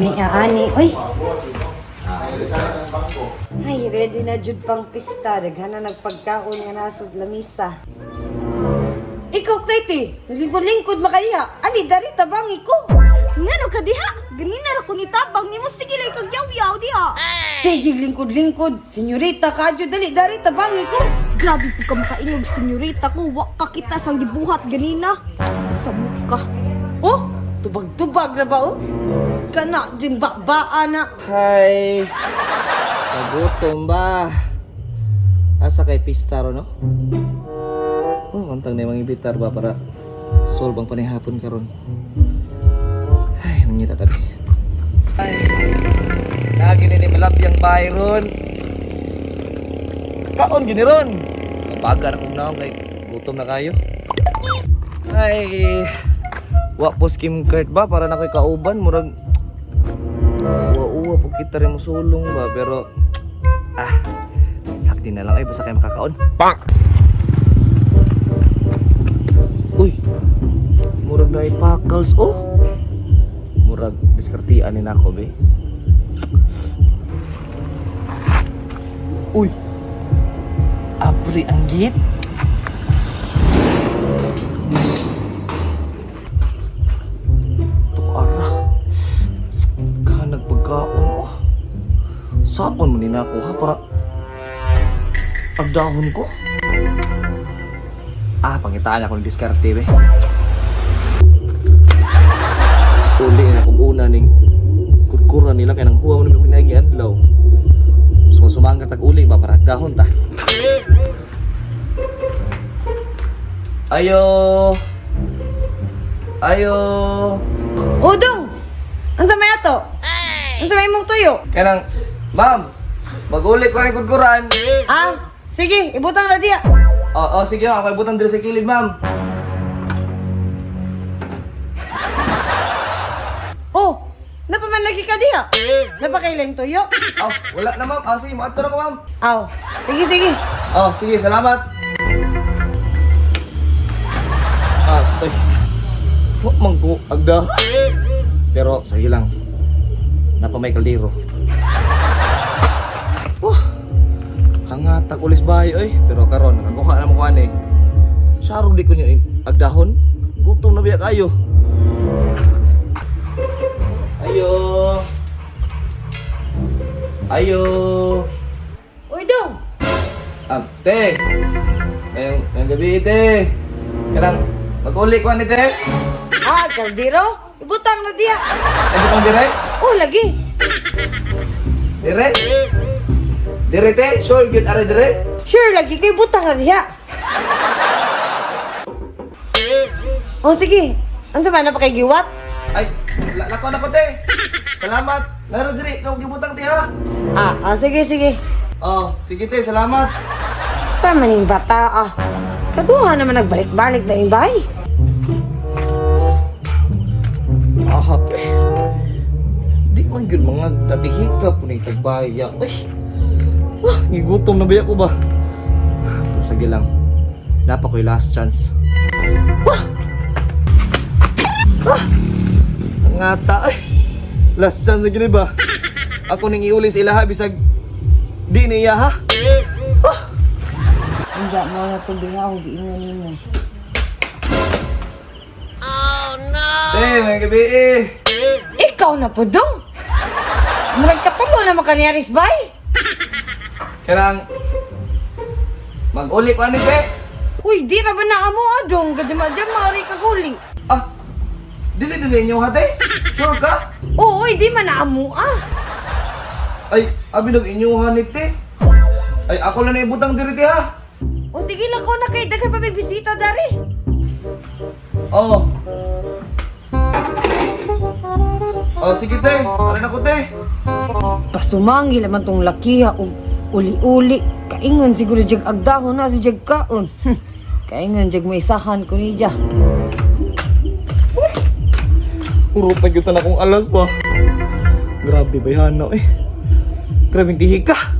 Ni ani, oy. Ay, ready na jud pang pista. Daghan na nagpagkaon nga nasa lamisa. Ikaw, Titi, lingkod-lingkod makaya. Ali, dari tabang ko. Ngano ka diha? Ganina ra ko ni tabang nimo sige lay kag yaw-yaw diha. Sige, lingkod-lingkod. Senyorita, kadyo, dali, dari tabang ko. Grabe po ka makainog, senyorita ko. Wa ka kita sang gibuhat ganina. Sa muka. Oh, tubag-tubag na ba, oh? Kana, jimbak-baa na. Hi. Nagutom ba? Asa kay pistaro no? Oh, mantang na yung ibitar ba para solve ang panihapon karon. Ay, nangita tabi. Ay. Lagi ni malapyang Byron. Kaon gini ron. Bagar akong naong kay gutom na kayo. Ay. Wa po skim card ba para na ko'y kauban murag uwa po kita rin musulong ba pero sakti na lang ay basta kayo makakaon. Pak! Uy! Murag na ipakals oh! Murag diskartian ni nako be. Uy! Apri ang git! Nagpagkaon oh. Sapon mo din ako ha para agdahon ko. Pangitaan ako ng diskarte be. Uli na kong una ning kurkuran nila kaya nang huwa mo nang pinagi adlaw. Sumangat tag uli ba para agdahon ta. Ayo. Ayo. Udong! Ang samay ato? Ang samay mong tuyo? Kanang, ma'am, mag-ulit ko rin kurkuran. Sige, ibutang na diya. Oo, sige ako ibutang dito sa kilid, ma'am. Oh, napamanlagi ka diya. Napakailang tuyo? Wala na, ma'am. Sige, maato na ko, ma'am. Sige, sige. Sige, salamat. Ay. Huwag mangko, agda. Pero, sige lang. Napa may kaldero. Hangatag ulis bahay, oy. Pero karon nakakuha na mo kuan eh. Sarong di ko niyo agdahon. Gutom na biya kayo. Ayo. Ayo. Uy, Dong! Te. Ngayong gabi, te. Kanang mag-uli ko ni te. Kaldero? Ibutang na diya. Ano kang dire? Oh, lagi. Dire? Dire te? Sure, good are dire? Sure, lagi kay butang na diya. Oh, sige. Ano ba na pa kay giwat? Ay, lako na ko te. Salamat. Nara dire, ikaw gibutang te ha. Sige, sige. Sige te, salamat. Sa maning bata, kaduha naman nagbalik-balik na yung bahay. Di man yun mga tatihika po na itagbaya. Ay, gigutom na ba ko ba? Pero sige lang, napa ko'y last chance. Ngata ay, last chance na gini ba? Ako ning iulis ilaha bisag di niya ha? Hindi mo na tubig ako, giinganin mo. May gabi Ikaw na po, Dong! Magkatulo na makaniyaris, bay! Karang mag-uli ko ani te? Uy, di na ba na amo, Dong? Kajama-jama, rin kaguli. Dili inyo ha te? Sure ka? Oo, di man na amo, Ay, abinog inyuhan ni te. Ay, ako lang na ibutang diri te ha. O sige lang ko na kay daghan pa may bisita, dari. Sige te, alam ako te. Pasumangil naman tong lakiha, uli-uli. Kaingon siguro jag agdahon na si jag kaon. Kaingon jag may isahan ko niya. Urot na gyud akong alas ba. Grabe bayhana eh. Grabe dihi ka.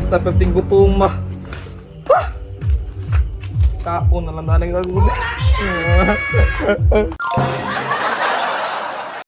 Tapos ting gutom ma. Kaon na lang nanay nga gulo.